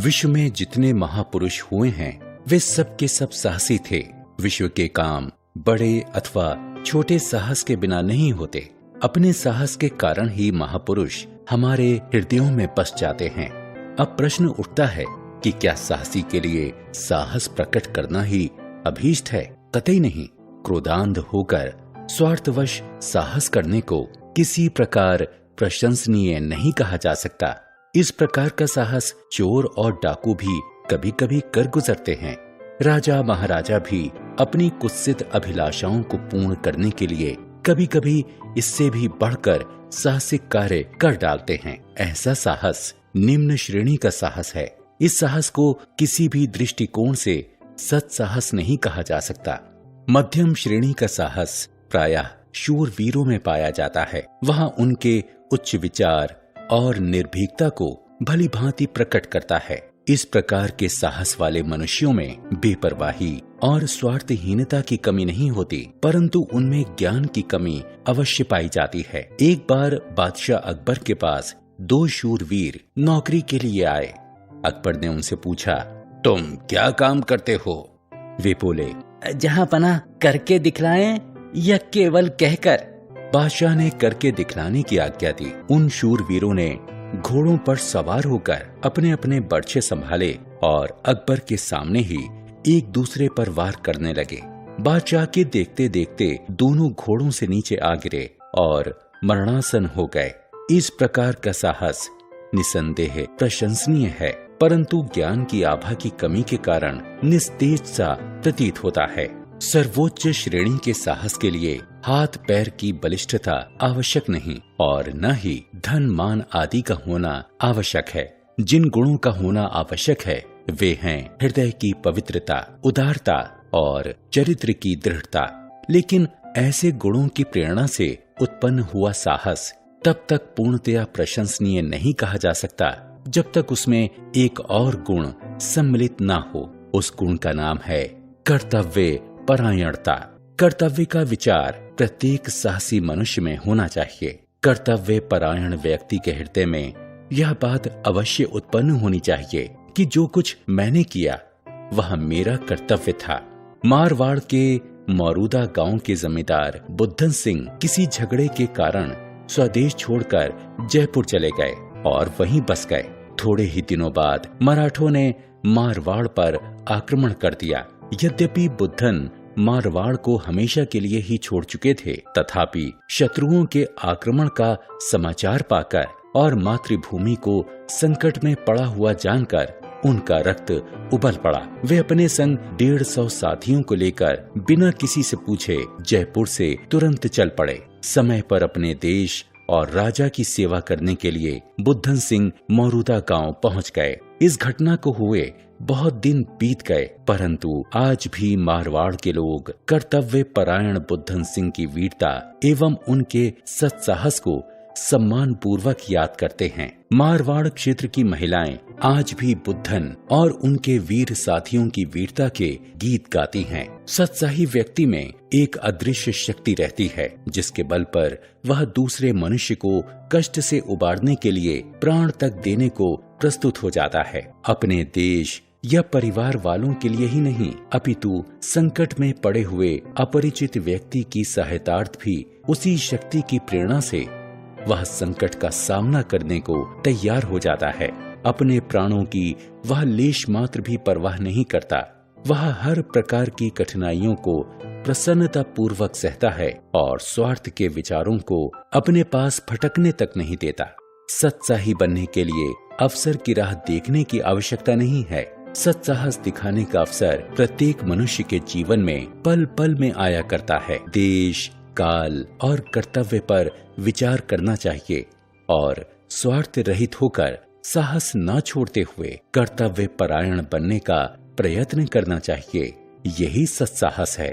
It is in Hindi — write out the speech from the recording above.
विश्व में जितने महापुरुष हुए हैं वे सब के सब साहसी थे। विश्व के काम बड़े अथवा छोटे साहस के बिना नहीं होते। अपने साहस के कारण ही महापुरुष हमारे हृदयों में बस जाते हैं। अब प्रश्न उठता है कि क्या साहसी के लिए साहस प्रकट करना ही अभीष्ट है? कतई नहीं। क्रोधांध होकर स्वार्थवश साहस करने को किसी प्रकार प्रशंसनीय नहीं कहा जा सकता। इस प्रकार का साहस चोर और डाकू भी कभी कभी कर गुजरते हैं। राजा महाराजा भी अपनी कुत्सित अभिलाषाओं को पूर्ण करने के लिए कभी कभी इससे भी बढ़कर साहसिक कार्य कर डालते हैं। ऐसा साहस निम्न श्रेणी का साहस है। इस साहस को किसी भी दृष्टिकोण से सत्साहस नहीं कहा जा सकता। मध्यम श्रेणी का साहस प्रायः शूरवीरों में पाया जाता है। वहाँ उनके उच्च विचार और निर्भीकता को भली भांति प्रकट करता है। इस प्रकार के साहस वाले मनुष्यों में बेपरवाही और स्वार्थहीनता की कमी नहीं होती, परंतु उनमें ज्ञान की कमी अवश्य पाई जाती है। एक बार बादशाह अकबर के पास 2 शूरवीर नौकरी के लिए आए। अकबर ने उनसे पूछा, तुम क्या काम करते हो? वे बोले, जहाँ पना करके दिखलाएं या केवल कहकर। बादशाह ने करके दिखलाने की आज्ञा दी। उन शूरवीरों ने घोड़ों पर सवार होकर अपने अपने बर्छे संभाले और अकबर के सामने ही एक दूसरे पर वार करने लगे। बादशाह के देखते देखते दोनों घोड़ों से नीचे आ गिरे और मरणासन हो गए। इस प्रकार का साहस निसंदेह प्रशंसनीय है, परंतु ज्ञान की आभा की कमी के कारण निस्तेज सा प्रतीत होता है। सर्वोच्च श्रेणी के साहस के लिए हाथ पैर की बलिष्ठता आवश्यक नहीं और न ही धन मान आदि का होना आवश्यक है। जिन गुणों का होना आवश्यक है वे हैं हृदय की पवित्रता, उदारता और चरित्र की दृढ़ता। लेकिन ऐसे गुणों की प्रेरणा से उत्पन्न हुआ साहस तब तक पूर्णतया प्रशंसनीय नहीं कहा जा सकता जब तक उसमें एक और गुण सम्मिलित ना हो। उस गुण का नाम है कर्तव्य परायणता। कर्तव्य का विचार प्रत्येक साहसी मनुष्य में होना चाहिए। कर्तव्य परायण व्यक्ति के हृदय में यह बात अवश्य उत्पन्न होनी चाहिए कि जो कुछ मैंने किया वह मेरा कर्तव्य था। मारवाड़ के मौरूदा गांव के जमींदार बुद्धन सिंह किसी झगड़े के कारण स्वदेश छोड़कर जयपुर चले गए और वहीं बस गए। थोड़े ही दिनों बाद मराठों ने मारवाड़ पर आक्रमण कर दिया। यद्यपि बुद्धन मारवाड़ को हमेशा के लिए ही छोड़ चुके थे, तथापि शत्रुओं के आक्रमण का समाचार पाकर और मातृभूमि को संकट में पड़ा हुआ जानकर उनका रक्त उबल पड़ा। वे अपने संग 150 साथियों को लेकर बिना किसी से पूछे जयपुर से तुरंत चल पड़े। समय पर अपने देश और राजा की सेवा करने के लिए बुद्धन सिंह मौरूदा गांव पहुंच गए। इस घटना को हुए बहुत दिन बीत गए, परंतु आज भी मारवाड़ के लोग कर्तव्य परायण बुद्धन सिंह की वीरता एवं उनके सत्साहस को सम्मान पूर्वक याद करते हैं। मारवाड़ क्षेत्र की महिलाएं आज भी बुद्धन और उनके वीर साथियों की वीरता के गीत गाती हैं। सत्साही व्यक्ति में एक अदृश्य शक्ति रहती है जिसके बल पर वह दूसरे मनुष्य को कष्ट से उबारने के लिए प्राण तक देने को प्रस्तुत हो जाता है। अपने देश या परिवार वालों के लिए ही नहीं, अपितु संकट में पड़े हुए अपरिचित व्यक्ति की सहायतार्थ भी उसी शक्ति की प्रेरणा से वह संकट का सामना करने को तैयार हो जाता है। अपने प्राणों की वह लेश मात्र भी परवाह नहीं करता। वह हर प्रकार की कठिनाइयों को प्रसन्नता पूर्वक सहता है और स्वार्थ के विचारों को अपने पास फटकने तक नहीं देता। सत्साही बनने के लिए अवसर की राह देखने की आवश्यकता नहीं है। सत्साहस दिखाने का अवसर प्रत्येक मनुष्य के जीवन में पल पल में आया करता है। देश, काल और कर्तव्य पर विचार करना चाहिए और स्वार्थ रहित होकर साहस न छोड़ते हुए कर्तव्य परायण बनने का प्रयत्न करना चाहिए। यही सत्साहस है।